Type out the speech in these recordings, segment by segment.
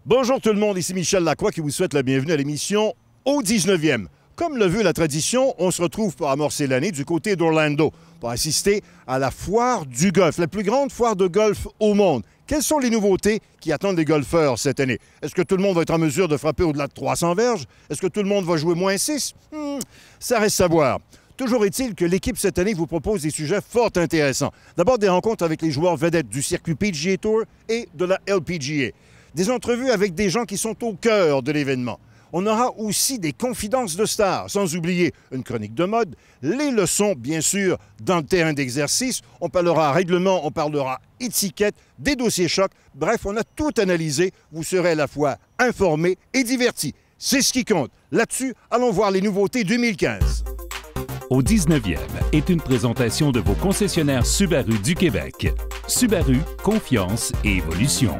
Bonjour tout le monde, ici Michel Lacroix qui vous souhaite la bienvenue à l'émission au 19e. Comme le veut la tradition, on se retrouve pour amorcer l'année du côté d'Orlando pour assister à la foire du golf, la plus grande foire de golf au monde. Quelles sont les nouveautés qui attendent les golfeurs cette année? Est-ce que tout le monde va être en mesure de frapper au-delà de 300 verges? Est-ce que tout le monde va jouer moins 6? Ça reste à voir. Toujours est-il que l'équipe cette année vous propose des sujets fort intéressants. D'abord, des rencontres avec les joueurs vedettes du circuit PGA Tour et de la LPGA. Des entrevues avec des gens qui sont au cœur de l'événement. On aura aussi des confidences de stars, sans oublier une chronique de mode, les leçons, bien sûr, dans le terrain d'exercice. On parlera règlement, on parlera étiquette, des dossiers chocs. Bref, on a tout analysé. Vous serez à la fois informé et diverti. C'est ce qui compte. Là-dessus, allons voir les nouveautés 2015. Au 19e est une présentation de vos concessionnaires Subaru du Québec. Subaru, confiance et évolution.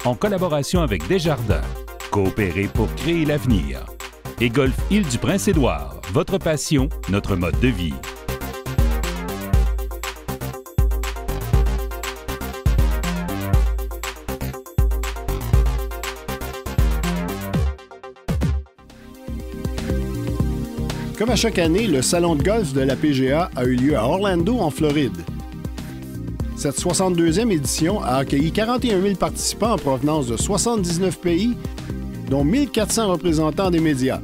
En collaboration avec Desjardins. Coopérer pour créer l'avenir. Et Golf Île-du-Prince-Édouard. Votre passion, notre mode de vie. Comme à chaque année, le salon de golf de la PGA a eu lieu à Orlando, en Floride. Cette 62e édition a accueilli 41 000 participants en provenance de 79 pays, dont 1400 représentants des médias.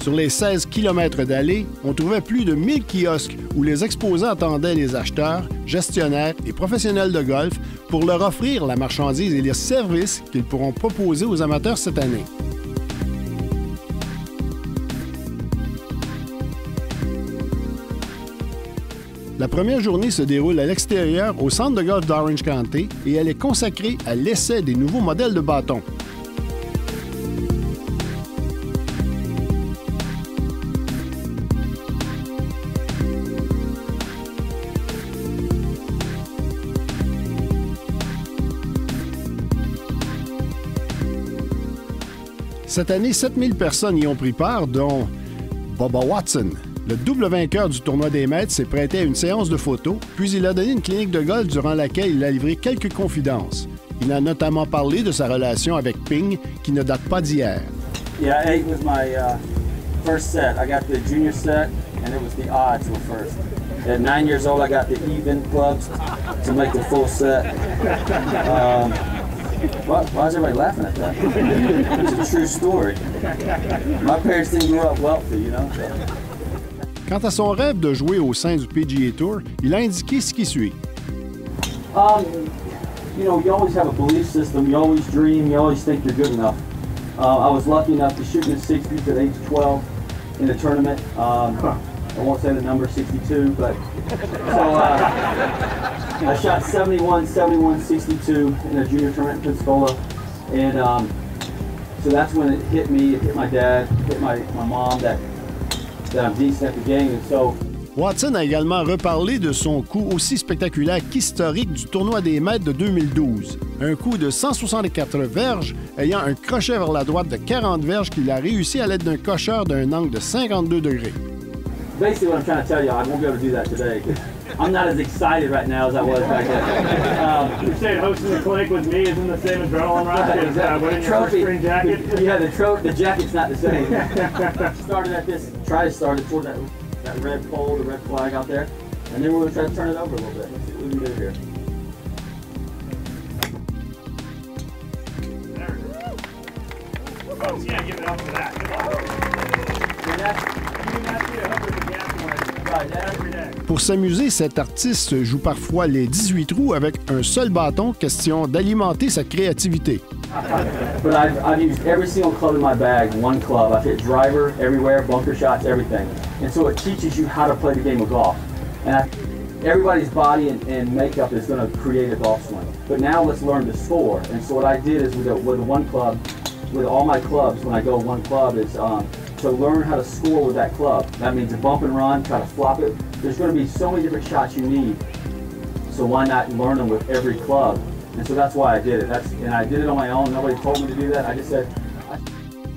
Sur les 16 km d'allées, on trouvait plus de 1000 kiosques où les exposants attendaient les acheteurs, gestionnaires et professionnels de golf pour leur offrir la marchandise et les services qu'ils pourront proposer aux amateurs cette année. La première journée se déroule à l'extérieur au centre de golf d'Orange County et elle est consacrée à l'essai des nouveaux modèles de bâtons. Cette année, 7000 personnes y ont pris part, dont Bubba Watson. Le double vainqueur du tournoi des maîtres s'est prêté à une séance de photos, puis il a donné une clinique de golf durant laquelle il a livré quelques confidences. Il a notamment parlé de sa relation avec Ping, qui ne date pas d'hier. Yeah, 8 was my first set. I got the junior set, and it was the odds were first. At 9 years old, I got the even clubs to make the full set. Why is everybody laughing at that? It's a true story. My parents didn't grow up wealthy, you know. Quant à son rêve de jouer au sein du PGA Tour, il a indiqué ce qui suit. You know, you always have a belief system, you always dream, you always think you're good enough. I was lucky enough to shoot in the 60s at age 12 in the tournament. I won't say the number, 62, but so I shot 71, 71, 62 in a junior tournament in Pensacola, and so that's when it hit me, it hit my dad, it hit my mom that I'm decent at the game, and so. Watson a également reparlé de son coup aussi spectaculaire qu'historique du tournoi des maîtres de 2012. Un coup de 164 verges ayant un crochet vers la droite de 40 verges qu'il a réussi à l'aide d'un cocheur d'un angle de 52 degrés. Basically what I'm trying to tell you, I won't be able to do that today. I'm not as excited right now as I was back then. You're saying hosting the clinic with me isn't the same adrenaline rush as winning your first green jacket? Yeah, the jacket's not the same. Started at this, try to start it toward that red pole, the red flag out there, and then we're going to try to turn it over a little bit. Let's see what we can do here. There it is. Folks, yeah, give it up for that. Pour s'amuser, cet artiste joue parfois les 18 trous avec un seul bâton, question d'alimenter sa créativité. But I've used every single club in my bag, one club. I've hit driver everywhere, bunker shots, everything. And so it teaches you how to play the game of golf. And everybody's body and makeup is going to create a golf swing. But now let's learn the score. And so what I did is with one club, with all my clubs, when I go one club, is to learn how to score with that club. That means a bump and run, try to flop it. There's going to be so many different shots you need. So why not learn them with every club? And so that's why I did it. And I did it on my own. Nobody told me to do that. I just said.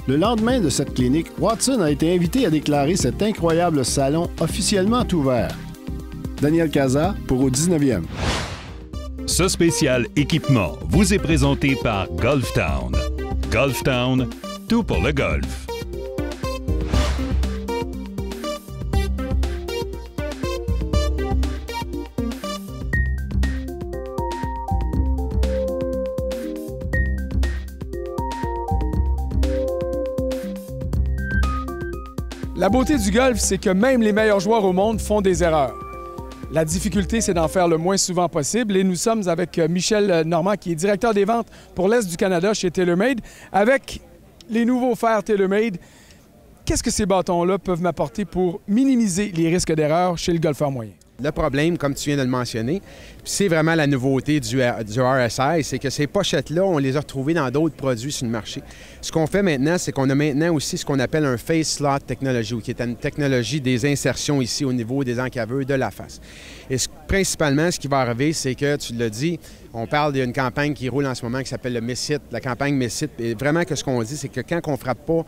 Le lendemain de cette clinique, Watson a été invité à déclarer cet incroyable salon officiellement ouvert. Daniel Casa pour au 19e. Ce spécial équipement vous est présenté par Golf Town. Golf Town, tout pour le golf. La beauté du golf, c'est que même les meilleurs joueurs au monde font des erreurs. La difficulté, c'est d'en faire le moins souvent possible. Et nous sommes avec Michel Normand, qui est directeur des ventes pour l'Est du Canada chez TaylorMade. Avec les nouveaux fers TaylorMade, qu'est-ce que ces bâtons-là peuvent m'apporter pour minimiser les risques d'erreur chez le golfeur moyen? Le problème, comme tu viens de le mentionner, c'est vraiment la nouveauté du RSI, c'est que ces pochettes-là, on les a retrouvées dans d'autres produits sur le marché. Ce qu'on fait maintenant, c'est qu'on a maintenant aussi ce qu'on appelle un face slot technology, qui est une technologie des insertions ici au niveau des encaveurs de la face. Et principalement, ce qui va arriver, c'est que, tu l'as dit, on parle d'une campagne qui roule en ce moment qui s'appelle le Miss It, la campagne Miss It. Et vraiment, que ce qu'on dit, c'est que quand on ne frappe pas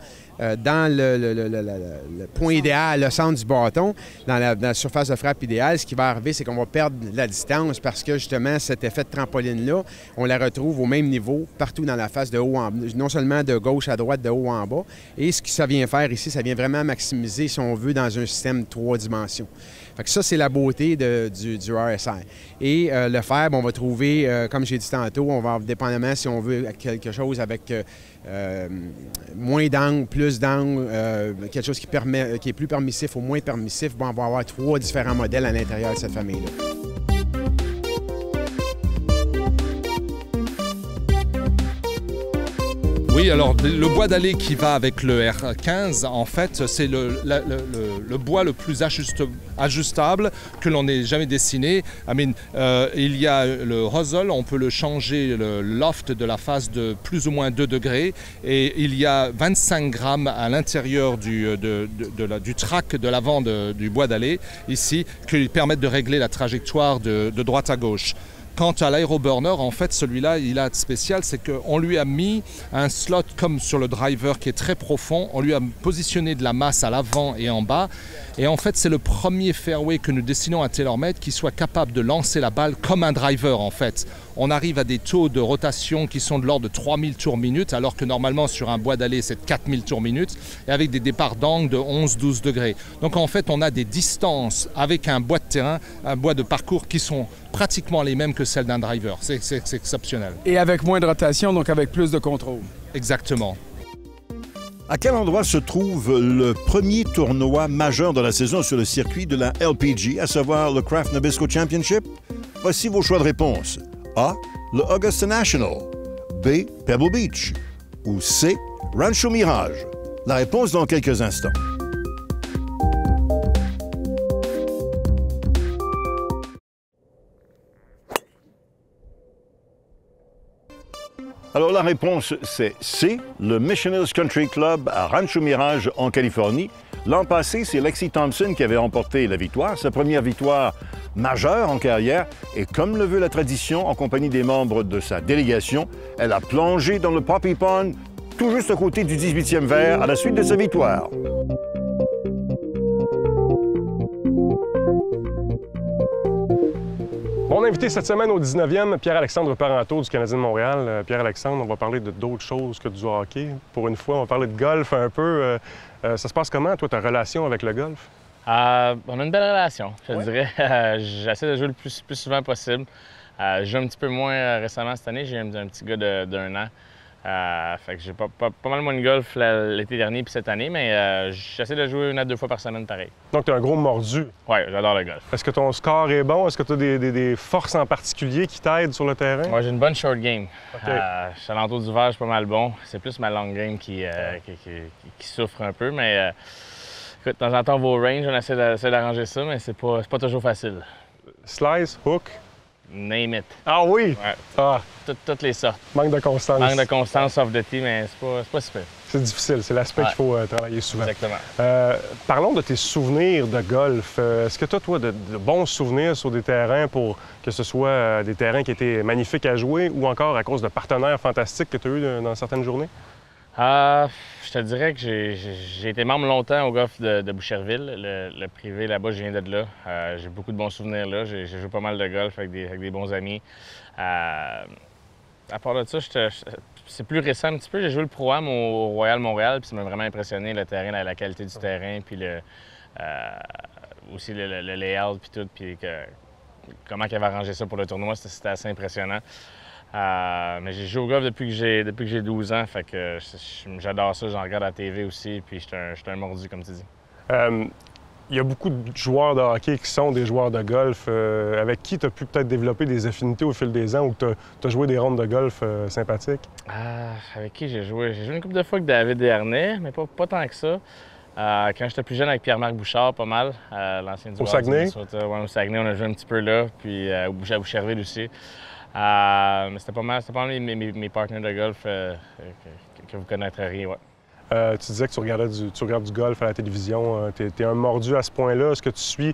dans le point idéal, le centre du bâton, dans la surface de frappe idéale, ce qui va arriver, c'est qu'on va perdre la distance parce que, justement, cet effet de trampoline-là, on la retrouve au même niveau partout dans la face, de haut en bas, non seulement de gauche à droite, de haut en bas. Et ce que ça vient faire ici, ça vient vraiment maximiser, si on veut, dans un système 3 dimensions. Fait que ça, c'est la beauté du RSI. Et le fer, on va trouver, comme j'ai dit tantôt, on va, dépendamment si on veut quelque chose avec moins d'angle, plus d'angle, quelque chose qui est plus permissif ou moins permissif, on va avoir 3 différents modèles à l'intérieur de cette famille-là. Oui, alors le bois d'allée qui va avec le R15, en fait, c'est le bois le plus ajustable que l'on ait jamais dessiné. Il y a le hosel, on peut le changer, le loft de la face de plus ou moins 2 degrés. Et il y a 25 grammes à l'intérieur du track de l'avant du bois d'allée, ici, qui permettent de régler la trajectoire de droite à gauche. Quant à l'aéroburner, en fait, celui-là, il a de spécial, c'est qu'on lui a mis un slot comme sur le driver qui est très profond. On lui a positionné de la masse à l'avant et en bas. Et en fait, c'est le premier fairway que nous dessinons à TaylorMade qui soit capable de lancer la balle comme un driver, en fait. On arrive à des taux de rotation qui sont de l'ordre de 3000 tours minute, alors que normalement, sur un bois d'allée, c'est de 4000 tours minute, et avec des départs d'angle de 11-12 degrés. Donc, en fait, on a des distances avec un bois de terrain, un bois de parcours qui sont pratiquement les mêmes que celles d'un driver. C'est exceptionnel. Et avec moins de rotation, donc avec plus de contrôle. Exactement. À quel endroit se trouve le premier tournoi majeur de la saison sur le circuit de la LPG, à savoir le Kraft Nabisco Championship? Voici vos choix de réponse. A. Le Augusta National. B. Pebble Beach. Ou C. Rancho Mirage. La réponse dans quelques instants. Alors, la réponse, c'est C, le Mission Hills Country Club à Rancho Mirage, en Californie. L'an passé, c'est Lexi Thompson qui avait remporté la victoire, sa première victoire majeure en carrière. Et comme le veut la tradition, en compagnie des membres de sa délégation, elle a plongé dans le Poppy Pond, tout juste à côté du 18e verre, à la suite de sa victoire. Mon invité cette semaine au 19e, Pierre-Alexandre Parenteau du Canadien de Montréal. Pierre-Alexandre, on va parler d'autres choses que du hockey. Pour une fois, on va parler de golf un peu. Ça se passe comment, toi, ta relation avec le golf? On a une belle relation, je dirais. J'essaie de jouer le plus souvent possible. Je joue un petit peu moins récemment cette année. J'ai un petit gars d'1 an. Fait que j'ai pas mal moins de golf l'été dernier puis cette année, mais j'essaie de jouer 1 à 2 fois par semaine pareil. Donc, tu es un gros mordu. Oui, j'adore le golf. Est-ce que ton score est bon? Est-ce que tu as des forces en particulier qui t'aident sur le terrain? Moi, j'ai une bonne short game. Okay. Je suis à l'entour du verre, je suis pas mal bon. C'est plus ma long game qui souffre un peu, mais écoute, de temps en temps, on va au range, on essaie d'arranger ça, mais c'est pas toujours facile. Slice, hook? Name it. Ah oui? Ouais. Ah. Toutes les sortes. Manque de constance. Manque de constance, off the tee, mais c'est pas super. C'est difficile, c'est l'aspect qu'il faut travailler souvent. Exactement. Parlons de tes souvenirs de golf. Est-ce que tu as, toi, de bons souvenirs sur des terrains, pour que ce soit des terrains qui étaient magnifiques à jouer ou encore à cause de partenaires fantastiques que tu as eu dans certaines journées? Je te dirais que j'ai été membre longtemps au golf de Boucherville, le privé là-bas, je viens de là. J'ai beaucoup de bons souvenirs là. J'ai joué pas mal de golf avec des bons amis. À part de ça, c'est plus récent un petit peu. J'ai joué le Pro-Am au Royal Montréal, puis ça m'a vraiment impressionné, le terrain, la qualité du terrain, puis aussi le layout, puis tout, puis comment il avait arrangé ça pour le tournoi, c'était assez impressionnant. Mais j'ai joué au golf depuis que j'ai 12 ans, fait que j'adore ça, j'en regarde à la TV aussi, puis je suis un mordu, comme tu dis. Il y a beaucoup de joueurs de hockey qui sont des joueurs de golf, avec qui tu as pu peut-être développer des affinités au fil des ans ou tu as joué des rondes de golf sympathiques? Avec qui j'ai joué? J'ai joué une couple de fois avec David Desharnais, mais pas tant que ça. Quand j'étais plus jeune, avec Pierre-Marc Bouchard, pas mal, l'ancien du Au Saguenay? Au Saguenay, on a joué un petit peu là, puis à Boucherville aussi. Mais c'était pas mal mes partenaires de golf que vous connaîtriez, ouais. Tu disais que tu regardes du golf à la télévision. Tu es un mordu à ce point-là. Est-ce que tu suis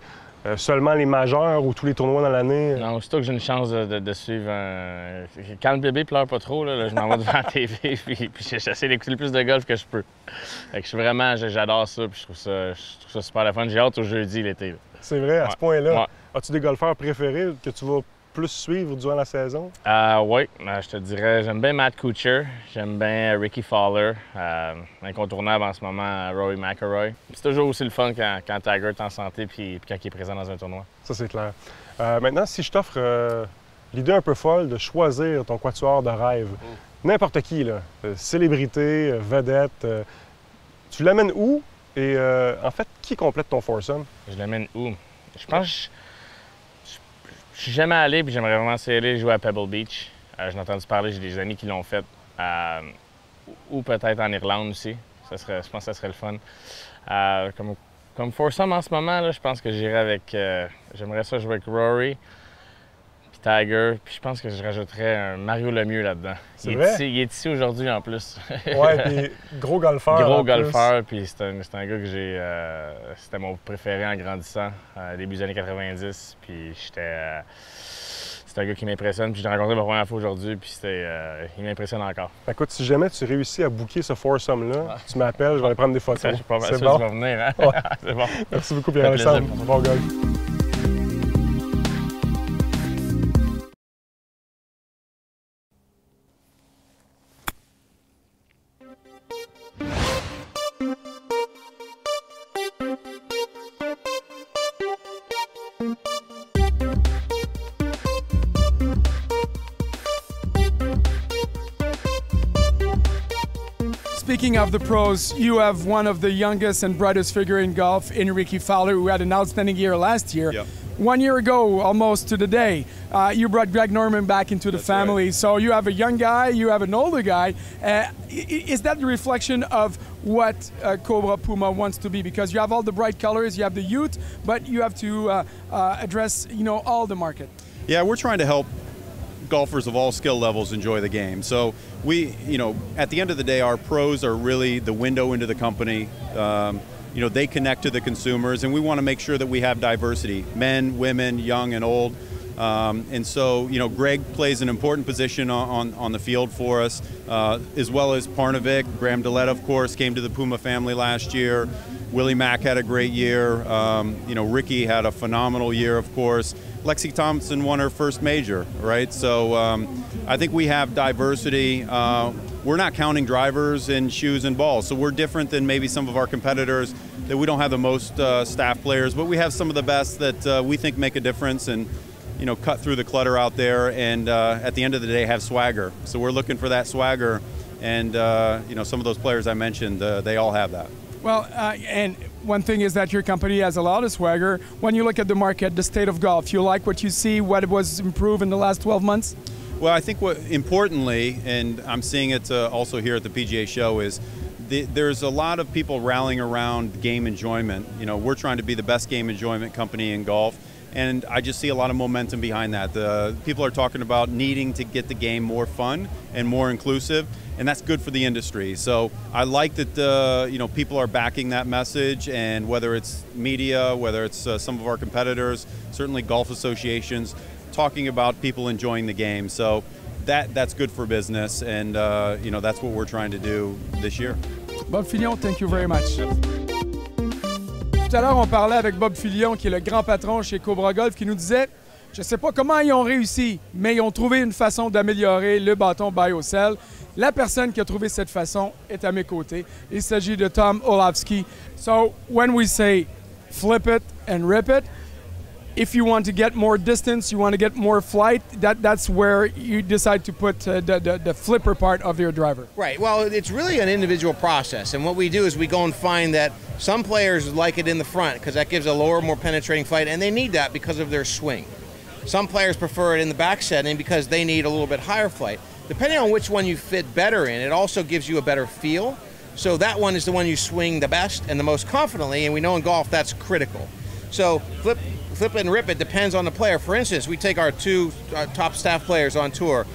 seulement les majeurs ou tous les tournois dans l'année? Non, aussitôt que j'ai une chance de suivre Quand le bébé pleure pas trop, là, je m'en vais devant la TV puis j'essaie d'écouter le plus de golf que je peux. Fait que j'adore ça puis je trouve ça super le fun. J'ai hâte au jeudi l'été. C'est vrai, à ce point-là. Ouais. As-tu des golfeurs préférés que tu vas plus suivre durant la saison? Oui, je te dirais, j'aime bien Matt Kuchar, j'aime bien Ricky Fowler, incontournable en ce moment, Rory McIlroy. C'est toujours aussi le fun quand Tiger est en santé puis quand il est présent dans un tournoi. Ça, c'est clair. Maintenant, si je t'offre l'idée un peu folle de choisir ton quatuor de rêve, n'importe qui, là, célébrité, vedette, tu l'amènes où? Et en fait, qui complète ton foursome? Je l'amène où? Je pense je suis jamais allé, puis j'aimerais vraiment essayer de jouer à Pebble Beach. J'en ai entendu parler, j'ai des amis qui l'ont fait. Ou peut-être en Irlande aussi. Je pense que ça serait le fun. Comme foursome en ce moment, là, je pense que j'irais avec... j'aimerais ça jouer avec Rory, puis Tiger, puis je pense que je rajouterais un Mario Lemieux là-dedans. Il est ici aujourd'hui en plus. Ouais, puis gros golfeur. Gros golfeur, puis c'est un gars que c'était mon préféré en grandissant, début des années 90, puis c'est un gars qui m'impressionne, puis je l'ai rencontré pour la première fois aujourd'hui, puis il m'impressionne encore. Écoute, si jamais tu réussis à booker ce foursome-là, tu m'appelles, je vais aller prendre des photos. Je suis pas mal sûr bon? que tu vas venir, hein? Ouais. C'est bon. Merci beaucoup, Pierre-Alexandre. Bon golf. Speaking of the pros, you have one of the youngest and brightest figure in golf in Ricky Fowler, who had an outstanding year last year. Yep. 1 year ago, almost to the day, you brought Greg Norman back into the family. Right. So you have a young guy, you have an older guy. Is that the reflection of what Cobra Puma wants to be? Because you have all the bright colors, you have the youth, but you have to address, all the market. Yeah, we're trying to help golfers of all skill levels enjoy the game. So we, at the end of the day, our pros are really the window into the company. They connect to the consumers, and we want to make sure that we have diversity, men, women, young and old. And so, Greg plays an important position on the field for us, as well as Parnevik. Graham Dillette, of course, came to the Puma family last year. Willie Mack had a great year. Ricky had a phenomenal year, of course. Lexi Thompson won her first major, right? So I think we have diversity. We're not counting drivers and shoes and balls, so we're different than maybe some of our competitors that we don't have the most staff players, but we have some of the best that we think make a difference and cut through the clutter out there and at the end of the day have swagger. So we're looking for that swagger, and some of those players I mentioned, they all have that. Well, and one thing is that your company has a lot of swagger. When you look at the market, the state of golf, you like what you see, what was improved in the last 12 months? Well, I think importantly, and I'm seeing it also here at the PGA show, is there's a lot of people rallying around game enjoyment. We're trying to be the best game enjoyment company in golf, and I just see a lot of momentum behind that. People are talking about needing to get the game more fun and more inclusive, and that's good for the industry. So I like that people are backing that message, and whether it's media, whether it's some of our competitors, certainly golf associations, talking about people enjoying the game. So that's good for business, and that's what we're trying to do this year. Bob Filion, thank you very much. Tout à l'heure, on parlait avec Bob Filion, qui est le grand patron chez Cobra Golf, qui nous disait, je ne sais pas comment ils ont réussi, mais ils ont trouvé une façon d'améliorer le bâton BioCell. La personne qui a trouvé cette façon est à mes côtés. Il s'agit de Tom Olavsky. So, when we say flip it and rip it, if you want to get more distance, you want to get more flight, that's where you decide to put the flipper part of your driver. Right. Well, it's really an individual process. And what we do is we go and find that some players like it in the front because that gives a lower, more penetrating flight, and they need that because of their swing. Some players prefer it in the back setting because they need a little bit higher flight. Depending on which one you fit better in, it also gives you a better feel. So that one is the one you swing the best and the most confidently, and we know in golf that's critical. So flip it and rip it depends on the player. For instance, we take our two top staff players on tour,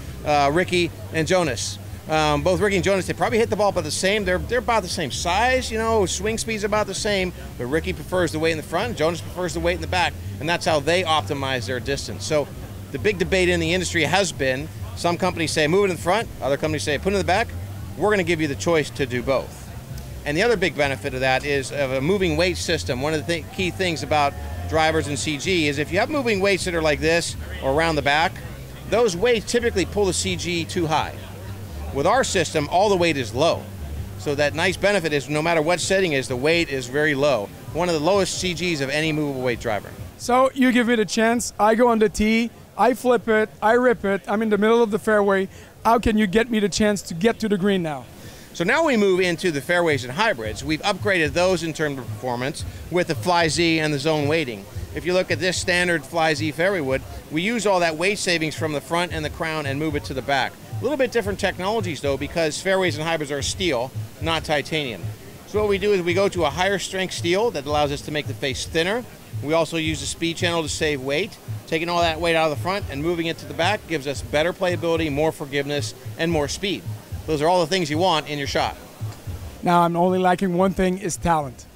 Ricky and Jonas. Both Ricky and Jonas, they probably hit the ball about the same. They're about the same size, you know, swing speed's about the same, but Ricky prefers the weight in the front, Jonas prefers the weight in the back, and that's how they optimize their distance. So the big debate in the industry has been, some companies say move it in the front, other companies say put it in the back. We're going to give you the choice to do both. And the other big benefit of that is of a moving weight system. One of the key things about drivers and CG is if you have moving weights that are like this or around the back, those weights typically pull the CG too high. With our system, all the weight is low. So that nice benefit is no matter what setting is, the weight is very low. One of the lowest CGs of any movable weight driver. So you give it a chance, I go on the tee, I flip it, I rip it, I'm in the middle of the fairway. How can you get me the chance to get to the green now? So now we move into the fairways and hybrids. We've upgraded those in terms of performance with the Fly Z and the zone weighting. If you look at this standard Fly Z fairway wood, we use all that weight savings from the front and the crown and move it to the back. A little bit different technologies though, because fairways and hybrids are steel, not titanium. So what we do is we go to a higher strength steel that allows us to make the face thinner. We also use the speed channel to save weight. Taking all that weight out of the front and moving it to the back gives us better playability, more forgiveness, and more speed. Those are all the things you want in your shot. Now I'm only lacking one thing, is talent.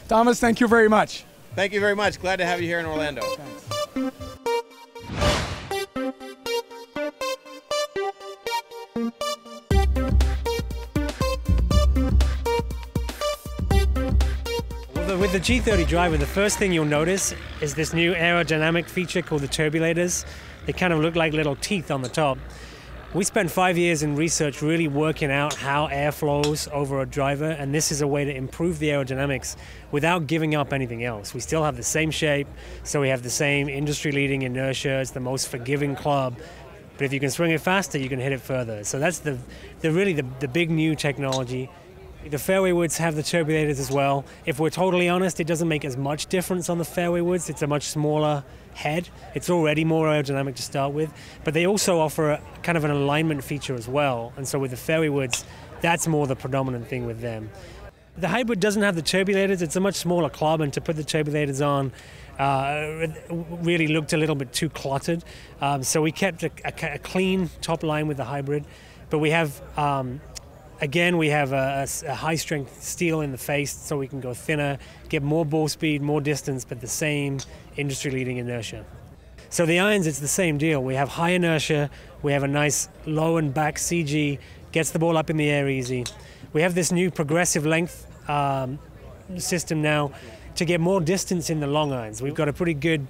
Thomas, thank you very much. Thank you very much. Glad to have you here in Orlando. Thanks. With the G30 driver, the first thing you'll notice is this new aerodynamic feature called the turbulators. They kind of look like little teeth on the top. We spent 5 years in research really working out how air flows over a driver, and this is a way to improve the aerodynamics without giving up anything else. We still have the same shape, so we have the same industry-leading inertia. It's the most forgiving club, but if you can swing it faster, you can hit it further. So that's really the big new technology. The fairway woods have the turbulators as well. If we're totally honest, it doesn't make as much difference on the fairway woods. It's a much smaller head. It's already more aerodynamic to start with, but they also offer a kind of an alignment feature as well. And so with the fairway woods, that's more the predominant thing with them. The hybrid doesn't have the turbulators. It's a much smaller club, and to put the turbulators on really looked a little bit too cluttered. So we kept a clean top line with the hybrid, but we have again, we have a high-strength steel in the face so we can go thinner, get more ball speed, more distance, but the same industry-leading inertia. So the irons, it's the same deal. We have high inertia, we have a nice low and back CG, gets the ball up in the air easy. We have this new progressive length system now to get more distance in the long irons. We've got a pretty good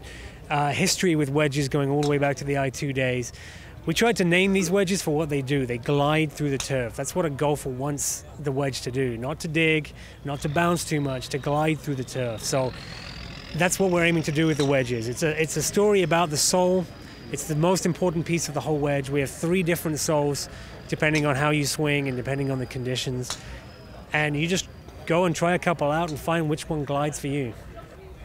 history with wedges going all the way back to the I2 days. We tried to name these wedges for what they do. They glide through the turf. That's what a golfer wants the wedge to do. Not to dig, not to bounce too much, to glide through the turf. So that's what we're aiming to do with the wedges. It's a story about the sole. It's the most important piece of the whole wedge. We have 3 different soles depending on how you swing and depending on the conditions. And you just go and try a couple out and find which one glides for you.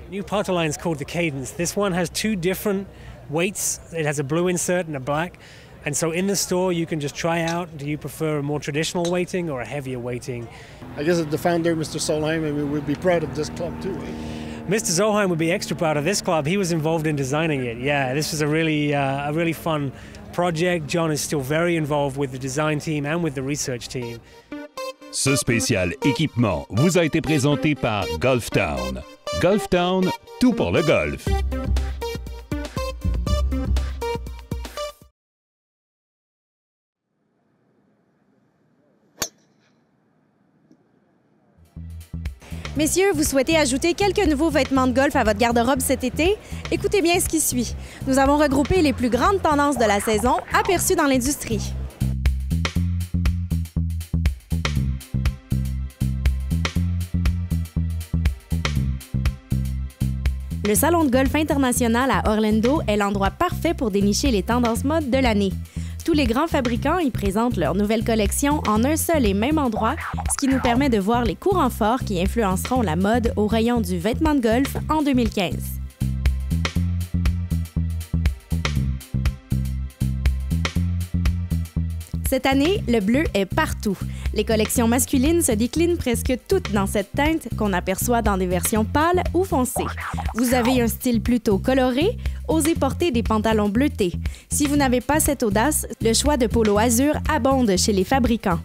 New putter line is called the Cadence. This one has 2 different weights. It has a blue insert and a black, and so in the store you can just try out, do you prefer a more traditional weighting or a heavier weighting? I guess the founder, Mr. Solheim, would be proud of this club too. Mr. Solheim would be extra proud of this club. He was involved in designing it. Yeah, this was a really fun project. John is still very involved with the design team and with the research team. Ce spécial équipement vous a été présenté par Golf Town. Golf Town, tout pour le golf. Messieurs, vous souhaitez ajouter quelques nouveaux vêtements de golf à votre garde-robe cet été? Écoutez bien ce qui suit. Nous avons regroupé les plus grandes tendances de la saison aperçues dans l'industrie. Le Salon de golf international à Orlando est l'endroit parfait pour dénicher les tendances mode de l'année. Tous les grands fabricants y présentent leurs nouvelles collections en un seul et même endroit, ce qui nous permet de voir les courants forts qui influenceront la mode au rayon du vêtement de golf en 2015. Cette année, le bleu est partout. Les collections masculines se déclinent presque toutes dans cette teinte qu'on aperçoit dans des versions pâles ou foncées. Vous avez un style plutôt coloré, osez porter des pantalons bleutés. Si vous n'avez pas cette audace, le choix de polo azur abonde chez les fabricants.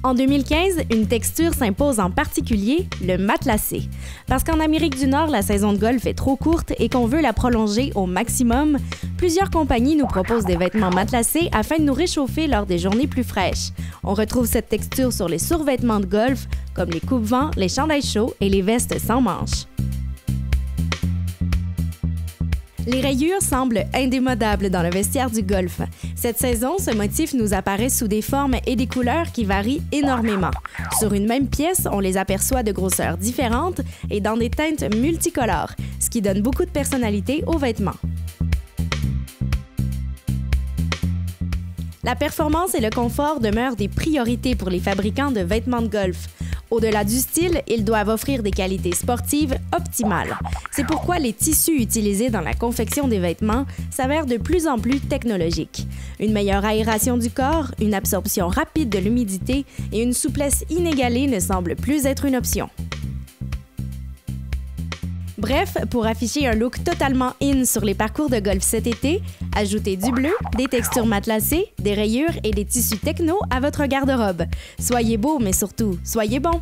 En 2015, une texture s'impose en particulier, le matelassé. Parce qu'en Amérique du Nord, la saison de golf est trop courte et qu'on veut la prolonger au maximum, plusieurs compagnies nous proposent des vêtements matelassés afin de nous réchauffer lors des journées plus fraîches. On retrouve cette texture sur les survêtements de golf, comme les coupe-vents, les chandails chauds et les vestes sans manches. Les rayures semblent indémodables dans le vestiaire du golf. Cette saison, ce motif nous apparaît sous des formes et des couleurs qui varient énormément. Sur une même pièce, on les aperçoit de grosseurs différentes et dans des teintes multicolores, ce qui donne beaucoup de personnalité aux vêtements. La performance et le confort demeurent des priorités pour les fabricants de vêtements de golf. Au-delà du style, ils doivent offrir des qualités sportives optimales. C'est pourquoi les tissus utilisés dans la confection des vêtements s'avèrent de plus en plus technologiques. Une meilleure aération du corps, une absorption rapide de l'humidité et une souplesse inégalée ne semblent plus être une option. Bref, pour afficher un look totalement in sur les parcours de golf cet été, ajoutez du bleu, des textures matelassées, des rayures et des tissus techno à votre garde-robe. Soyez beau, mais surtout, soyez bon!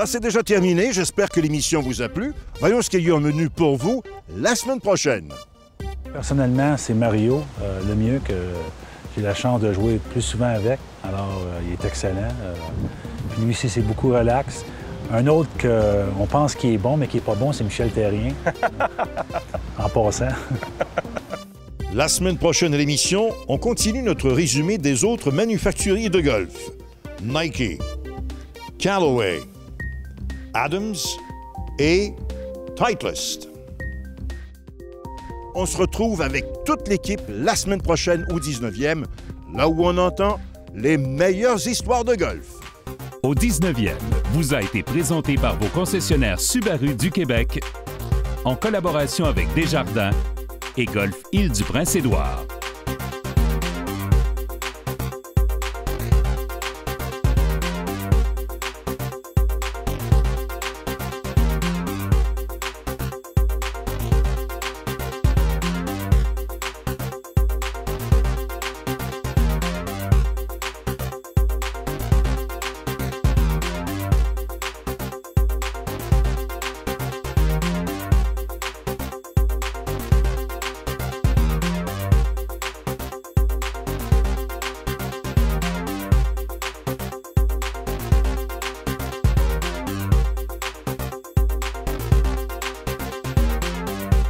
C'est déjà terminé. J'espère que l'émission vous a plu. Voyons ce qu'il y a au menu pour vous la semaine prochaine. Personnellement, c'est Mario, le mieux que j'ai la chance de jouer plus souvent avec. Alors, il est excellent. Puis lui aussi, c'est beaucoup relax. Un autre qu'on pense qu'il est bon, mais qui n'est pas bon, c'est Michel Terrien. En passant. La semaine prochaine à l'émission, on continue notre résumé des autres manufacturiers de golf. Nike, Callaway, Adams et Titleist. On se retrouve avec toute l'équipe la semaine prochaine au 19e, là où on entend les meilleures histoires de golf. Au 19e, vous a été présenté par vos concessionnaires Subaru du Québec en collaboration avec Desjardins et Golf Île-du-Prince-Édouard.